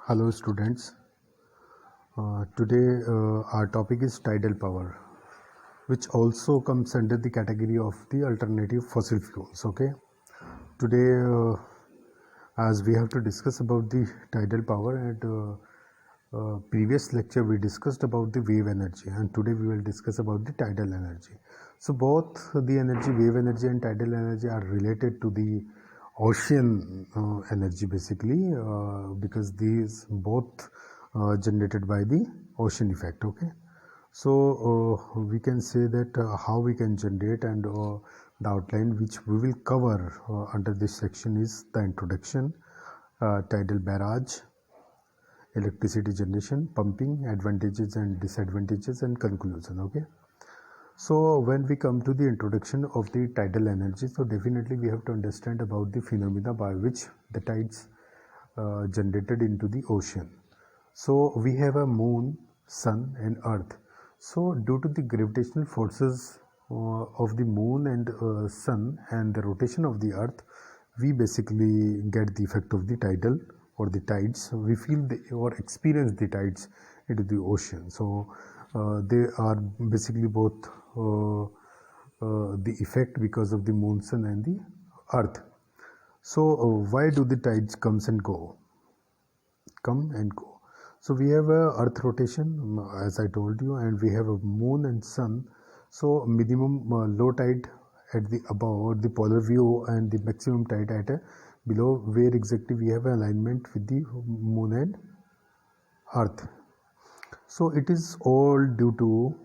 Hello students. Today our topic is tidal power, which also comes under the category of the alternative fossil fuels. Okay. Today, as we have to discuss about the tidal power, and previous lecture we discussed about the wave energy, and today we will discuss about the tidal energy. So both the energy, wave energy and tidal energy, are related to the ocean energy basically, because these both generated by the ocean effect. Okay. So we can say that how we can generate, and the outline which we will cover under this section is the introduction, tidal barrage, electricity generation, pumping, advantages and disadvantages, and conclusion. Okay. So when we come to the introduction of the tidal energy, so definitely we have to understand about the phenomena by which the tides generated into the ocean. So we have a moon, sun and earth. So due to the gravitational forces of the moon and sun and the rotation of the earth, we basically get the effect of the tidal or the tides. We feel or experience the tides into the ocean. So they are basically both the effect because of the moon, sun and the earth. So why do the tides come and go? So we have a earth rotation, as I told you, and we have a moon and sun. So minimum low tide at the above or the polar view, and the maximum tide at a below, where exactly we have alignment with the moon and earth. So it is all due to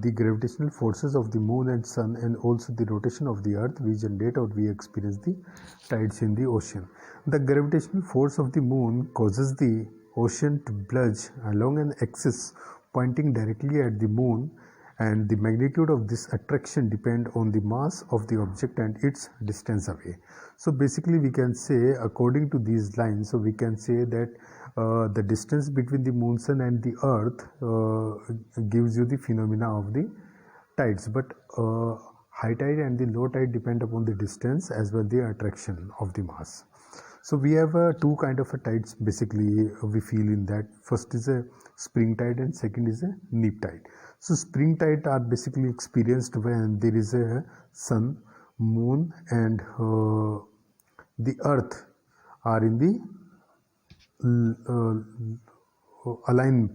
the gravitational forces of the moon and sun, and also the rotation of the earth, we generate or we experience the tides in the ocean. The gravitational force of the moon causes the ocean to bulge along an axis pointing directly at the moon, and the magnitude of this attraction depend on the mass of the object and its distance away. So basically we can say, according to these lines, so we can say that the distance between the moon, sun and the earth gives you the phenomena of the tides, but high tide and the low tide depend upon the distance as well the attraction of the mass. So we have two kind of tides basically we feel in that. First is a spring tide and second is a neap tide. So spring tide are basically experienced when there is a sun, moon and the earth are in the aligned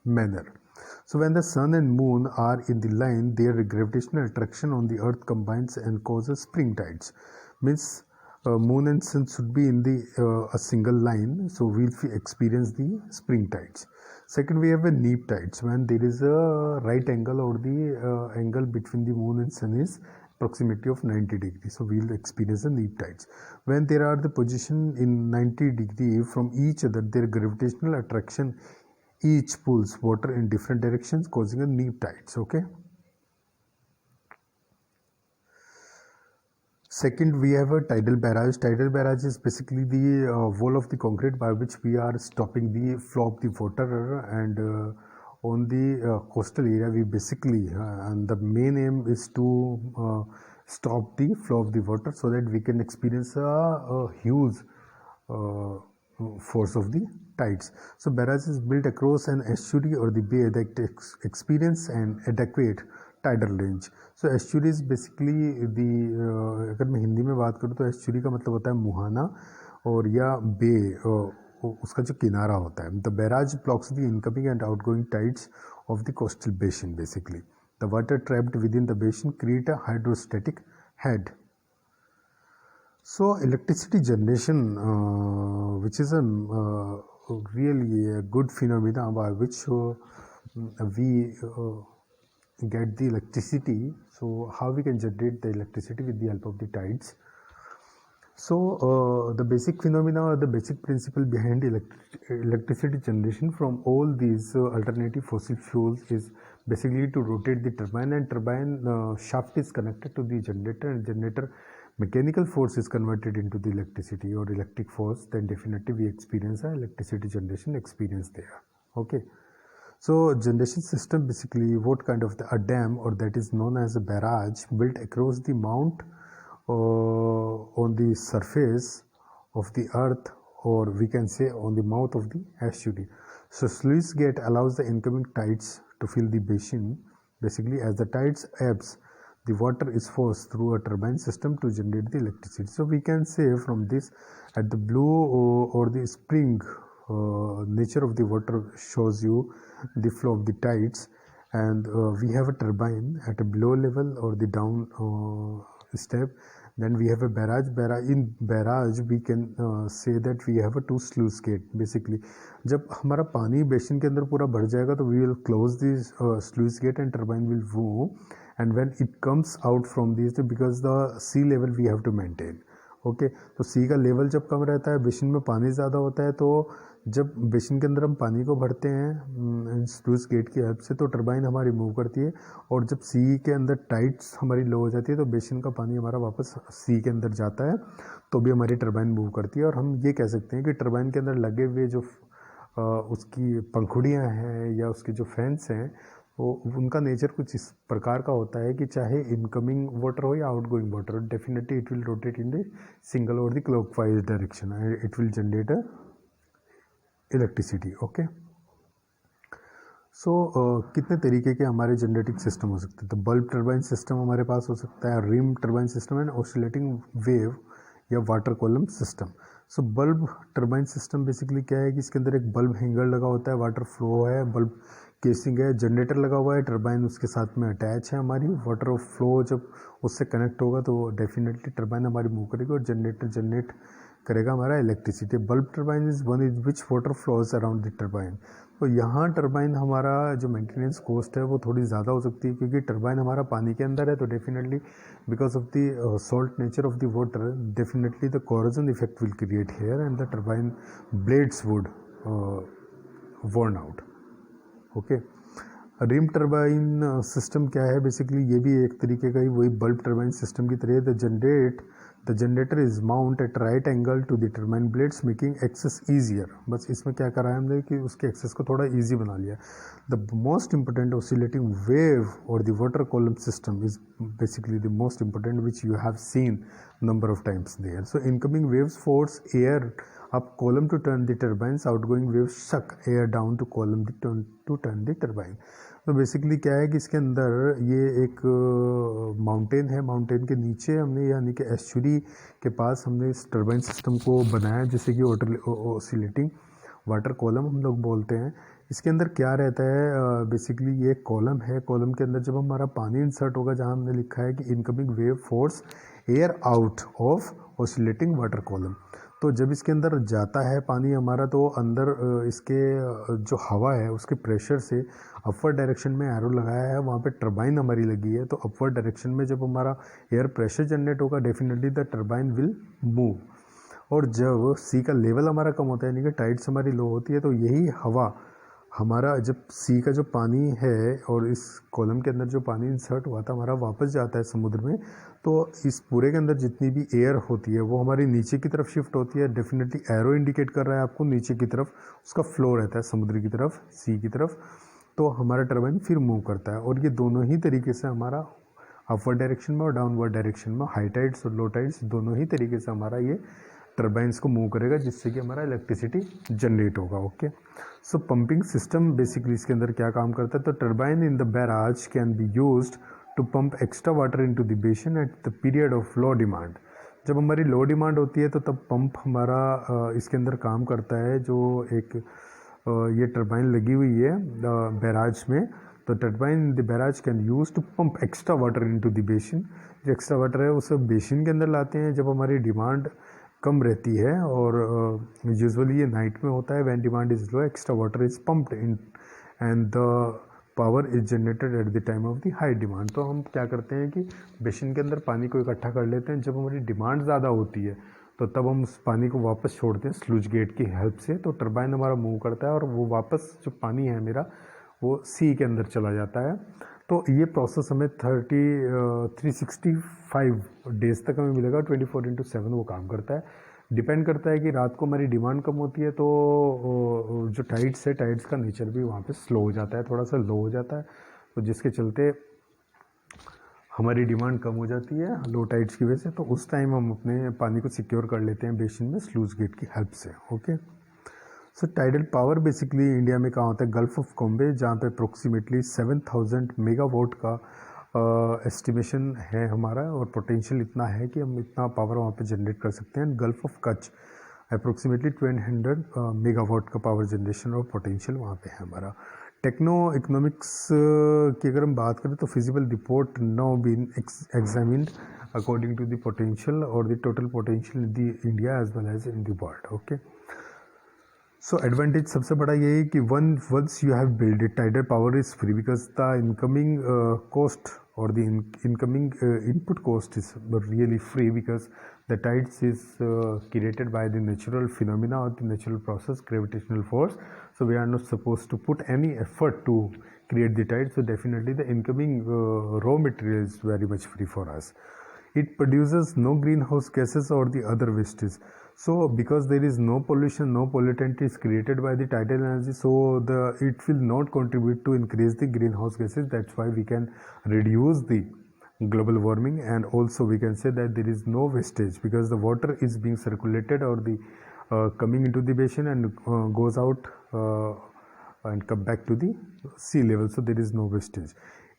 manner. So when the sun and moon are in the line, their gravitational attraction on the earth combines and causes spring tides. Means moon and sun should be in the a single line, so we'll experience the spring tides. Second, we have a neap tides, when there is a right angle or the angle between the moon and sun is proximity of 90 degrees, so we will experience the neap tides. When there are the position in 90 degree from each other, their gravitational attraction each pulls water in different directions, causing a neap tides. Okay. Second, we have a tidal barrage. Tidal barrage is basically the wall of the concrete by which we are stopping the flow of the water, and on the coastal area we basically and the main aim is to stop the flow of the water so that we can experience a huge force of the tides. So barrage is built across an estuary or the bay that experience an adequate tidal range. So estuary is basically the अगर मैं हिंदी में बात करूँ तो estuary का मतलब होता है मुहाना और या बे उसका जो किनारा होता है. The barrage blocks the incoming and outgoing tides of the coastal basin basically. The water trapped within the basin create a hydrostatic head. So electricity generation, which is a really a good phenomena by which we get the electricity. So how we can generate the electricity with the help of the tides? So the basic phenomena or the basic principle behind electricity generation from all these alternative fossil fuels is basically to rotate the turbine, and turbine shaft is connected to the generator, and generator mechanical force is converted into the electricity or electric force. Then definitely we experience a electricity generation experience there. Okay. So generation system basically what kind of a dam, or that is known as a barrage, built across the mount on the surface of the earth or we can say on the mouth of the estuary. So sluice gate allows the incoming tides to fill the basin. Basically, as the tides ebbs, the water is forced through a turbine system to generate the electricity. So we can say from this, at the blue or the spring nature of the water shows you the flow of the tides, and we have a turbine at a below level or the down step. Then we have a barrage. In barrage we can say that we have a 2 sluice gate. Basically, जब हमारा पानी basin के अंदर पूरा भर जाएगा तो we will close this sluice gate and turbine will move. And when it comes out from this, because the sea level we have to maintain. Okay तो सी का लेवल जब कम रहता है, बेसिन में पानी ज़्यादा होता है, तो जब बेसिन के अंदर हम पानी को भरते हैं स्लूइस गेट की हेल्प से, तो टरबाइन हमारी मूव करती है। और जब सी के अंदर टाइड्स हमारी लो हो जाती है तो बेसिन का पानी हमारा वापस सी के अंदर जाता है, तो भी हमारी टरबाइन मूव करती है। और हम ये कह सकते हैं कि टरबाइन के अंदर लगे हुए जो उसकी पंखुड़ियाँ हैं या उसके जो फैंस हैं, वो उनका नेचर कुछ इस प्रकार का होता है कि चाहे इनकमिंग वाटर हो या outgoing water, definitely it will rotate in the single और the clockwise direction and it will generate a electricity. Okay, so कितने तरीके के हमारे जनरेटिंग सिस्टम हो सकते हैं? तो बल्ब टर्बाइन सिस्टम हमारे पास हो सकता है, rim turbine system and oscillating wave या water column system. So bulb turbine system basically क्या है कि इसके अंदर एक बल्ब हैंगर लगा होता है, वाटर फ्लो है, बल्ब केसिंग है, जनरेटर लगा हुआ है, टरबाइन उसके साथ में अटैच है हमारी। वाटर फ्लो जब उससे कनेक्ट होगा तो डेफिनेटली टरबाइन हमारी मूव करेगी और जनरेटर जनरेट करेगा हमारा electricity. Bulb turbine is one is which water flows around the turbine. तो यहाँ टरबाइन हमारा जो मेंटेनेंस कॉस्ट है वो थोड़ी ज़्यादा हो सकती है, क्योंकि टरबाइन हमारा पानी के अंदर है, तो definitely because of the salt nature of the water, definitely the corrosion effect will create here and the turbine blades would worn out. Okay, rim turbine system क्या है? बेसिकली ये भी एक तरीके का ही वही बल्ब टरबाइन सिस्टम की तरह। The generator is mount at right angle to the turbine blades making access easier. बस इसमें क्या करा है हमने कि उसके एक्सेस को थोड़ा ईजी बना लिया। The most important oscillating wave और the water column system is basically the most important which you have seen number of times there. So incoming waves force air up column to turn the turbines, outgoing waves suck air down to column to turn the turbine. तो basically क्या है कि इसके अंदर ये एक mountain है, mountain के नीचे हमने यानी कि एस्चुरी के पास हमने इस टर्बाइन सिस्टम को बनाया, जैसे कि ऑसिलेटिंग वाटर कॉलम हम लोग बोलते हैं। इसके अंदर क्या रहता है? बेसिकली ये कॉलम है, कॉलम के अंदर जब हमारा पानी इंसर्ट होगा, जहाँ हमने लिखा है कि incoming wave force air out of oscillating water column, तो जब इसके अंदर जाता है पानी हमारा, तो अंदर इसके जो हवा है उसके प्रेशर से अपवर्ड डायरेक्शन में एरो लगाया है, वहाँ पे टरबाइन हमारी लगी है, तो अपवर्ड डायरेक्शन में जब हमारा एयर प्रेशर जनरेट होगा, definitely the turbine will move. और जब सी का लेवल हमारा कम होता है यानी कि टाइड्स हमारी लो होती है, तो यही हवा हमारा जब सी का जो पानी है और इस कॉलम के अंदर जो पानी इंसर्ट हुआ था हमारा वापस जाता है समुद्र में, तो इस पूरे के अंदर जितनी भी एयर होती है वो हमारी नीचे की तरफ शिफ्ट होती है। डेफिनेटली एरो इंडिकेट कर रहा है आपको नीचे की तरफ, उसका फ्लो रहता है समुद्र की तरफ, सी की तरफ, तो हमारा टरबाइन फिर मूव करता है। और ये दोनों ही तरीके से हमारा अपवर्ड डायरेक्शन में और डाउनवर्ड डायरेक्शन में, हाई टाइड्स और लो टाइड्स, दोनों ही तरीके से हमारा ये टरबाइंस को मूव करेगा, जिससे कि हमारा इलेक्ट्रिसिटी जनरेट होगा। Okay, so pumping system basically इसके अंदर क्या काम करता है? तो turbine in the barrage can be used to pump extra water into the basin at the period of low demand. जब हमारी लो डिमांड होती है तो तब पंप हमारा इसके अंदर काम करता है, जो एक ये टरबाइन लगी हुई है बैराज में, तो turbine in the barrage can use to pump extra water into the basin. जो एक्स्ट्रा वाटर है उसे बेसिन के अंदर लाते हैं जब हमारी डिमांड कम रहती है, और यूजुअली ये नाइट में होता है। When demand is low, extra water is pumped in and the power is generated at the time of the high demand. तो हम क्या करते हैं कि बेसिन के अंदर पानी को इकट्ठा कर लेते हैं, जब हमारी डिमांड ज़्यादा होती है तो तब हम उस पानी को वापस छोड़ते हैं स्लूज गेट की हेल्प से, तो टरबाइन हमारा मूव करता है और वो वापस जो पानी है मेरा वो सी के अंदर चला जाता है। तो ये प्रोसेस हमें 365 डेज़ तक हमें मिलेगा, 24/7 वो काम करता है। डिपेंड करता है कि रात को हमारी डिमांड कम होती है तो जो टाइड्स है, टाइड्स का नेचर भी वहाँ पे स्लो हो जाता है, थोड़ा सा लो हो जाता है, तो जिसके चलते हमारी डिमांड कम हो जाती है लो टाइड्स की वजह से, तो उस टाइम हम अपने पानी को सिक्योर कर लेते हैं बेसिन में स्लूज गेट की हेल्प से। ओके, सो टाइडल पावर बेसिकली इंडिया में कहाँ होता है, गल्फ ऑफ कॉम्बे, जहाँ पे अप्रोक्सीमेटली 7000 मेगावाट का एस्टिमेशन है हमारा, और पोटेंशियल इतना है कि हम इतना पावर वहाँ पे जनरेट कर सकते हैं। Gulf of Kutch approximately 1200 megawatt का पावर जनरेशन और पोटेंशियल वहाँ पे है हमारा। टेक्नो इकोनॉमिक्स की अगर हम बात करें तो feasible report now been examined according to the potential और the total potential in the India as well as in the world. Okay, so advantage सबसे बड़ा ये है कि once you have build it, tidal power is free because the incoming cost और the incoming input cost is really free because the tides is created by the natural phenomena or the natural process, gravitational force. So we are not supposed to put any effort to create the tide. So definitely the incoming raw material is very much free for us. It produces no greenhouse gases or the other wastes. So because there is no pollution, no pollutant is created by the tidal energy, so it will not contribute to increase the greenhouse gases. That's why we can reduce the global warming, and also we can say that there is no wastage because the water is being circulated or the coming into the basin and goes out and come back to the sea level, so there is no wastage.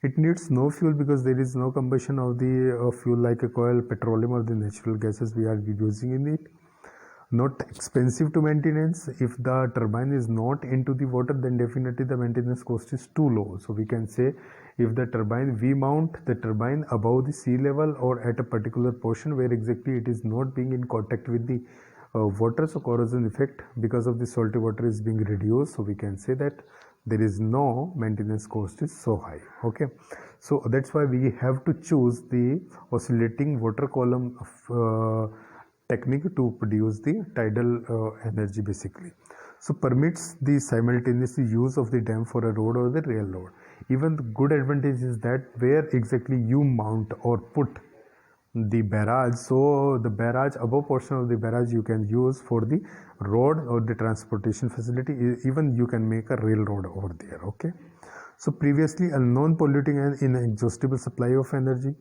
It needs no fuel because there is no combustion of the fuel like a coal, petroleum or the natural gases we are using in it. Not expensive to maintenance. If the turbine is not into the water, then definitely the maintenance cost is too low. So we can say if the turbine, we mount the turbine above the sea level or at a particular portion where exactly it is not being in contact with the water, so corrosion effect because of the salty water is being reduced. So we can say that there is no maintenance cost is so high. Okay, so that's why we have to choose the oscillating water column technique to produce the tidal energy basically. So permits the simultaneous use of the dam for a road or the rail load. Even the good advantage is that where exactly you mount or put the barrage, so the barrage, above portion of the barrage you can use for the road or the transportation facility. Even you can make a railroad over there. Okay, so previously a non-polluting and inexhaustible supply of energy.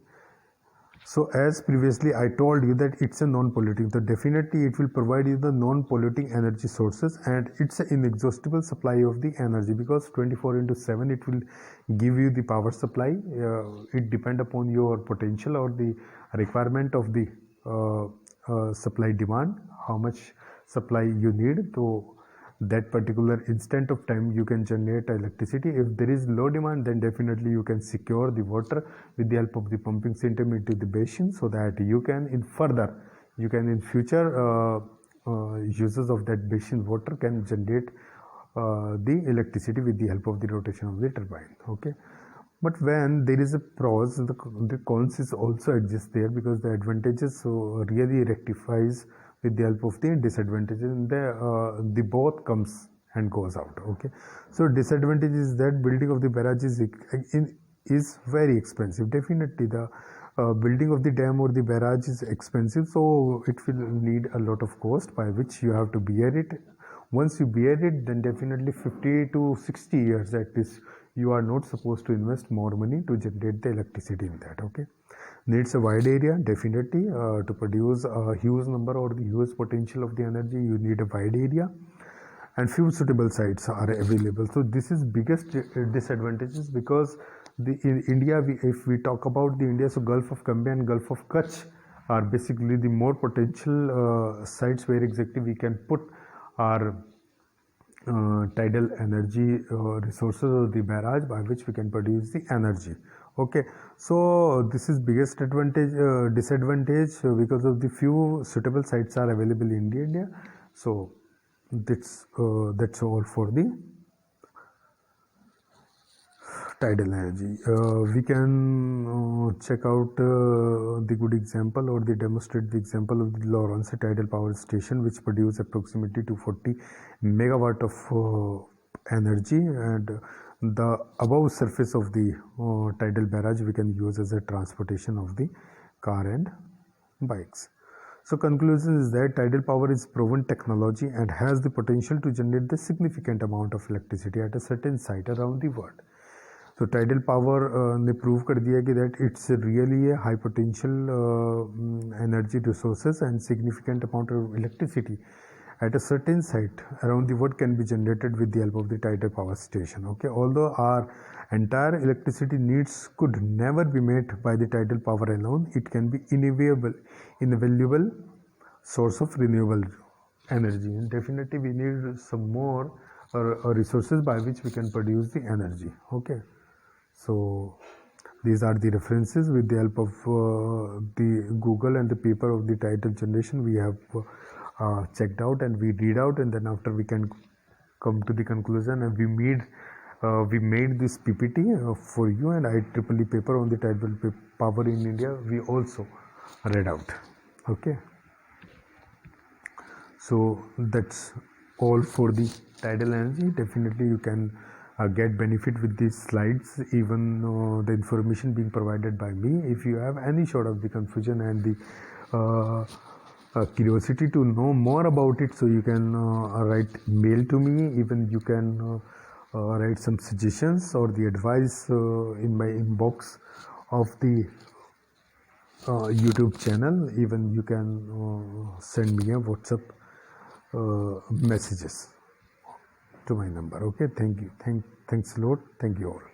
So as previously I told you that it's a non-polluting, so definitely it will provide you the non-polluting energy sources, and it's an inexhaustible supply of the energy because 24/7 it will give you the power supply. It depend upon your potential or the requirement of the supply demand, how much supply you need. So that particular instant of time you can generate electricity. If there is low demand, then definitely you can secure the water with the help of the pumping system into the basin, so that you can in future uses of that basin water can generate the electricity with the help of the rotation of the turbine. Okay, but when there is a pros, the cons is also exist there because the advantages really rectifies with the help of the disadvantages, and the both comes and goes out. Okay, so disadvantage is that building of the barrage is very expensive. Definitely the building of the dam or the barrage is expensive, so it will need a lot of cost by which you have to bear it. Once you bear it, then definitely 50 to 60 years at least you are not supposed to invest more money to generate the electricity in that. Okay, needs a wide area. Definitely to produce a huge number or the huge potential of the energy, you need a wide area, and few suitable sites are available. So this is biggest disadvantages because in India, if we talk about the India, so Gulf of Cambay and Gulf of Kutch are basically the more potential sites where exactly we can put our tidal energy resources or the barrage by which we can produce the energy. Okay, so this is biggest disadvantage because of the few suitable sites are available in India. So that's all for the tidal energy. We can check out the good example or the demonstrate the example of the Lawrence tidal power station, which produce approximately 240 megawatt of energy, and the above surface of the tidal barrage we can use as a transportation of the car and bikes. So conclusion is that tidal power is proven technology and has the potential to generate the significant amount of electricity at a certain site around the world. तो tidal power ने prove कर दिया कि that it's really a high potential energy resources and significant amount of electricity at a certain site around the world can be generated with the help of the tidal power station. Okay, although our entire electricity needs could never be met by the tidal power alone, it can be invaluable source of renewable energy, and definitely we need some more resources by which we can produce the energy. Okay, so these are the references. With the help of the Google and the paper of the tidal generation, we have checked out and we read out, and then after we can come to the conclusion, and we made this PPT for you, and IEEE paper on the tidal power in India we also read out. Okay, so that's all for the tidal energy. Definitely you can get benefit with these slides, even the information being provided by me. If you have any sort of the confusion and the curiosity to know more about it, so you can write mail to me. Even you can write some suggestions or the advice in my inbox of the YouTube channel. Even you can send me a WhatsApp messages to my number. Okay, thank you. Thanks a lot. Thank you all.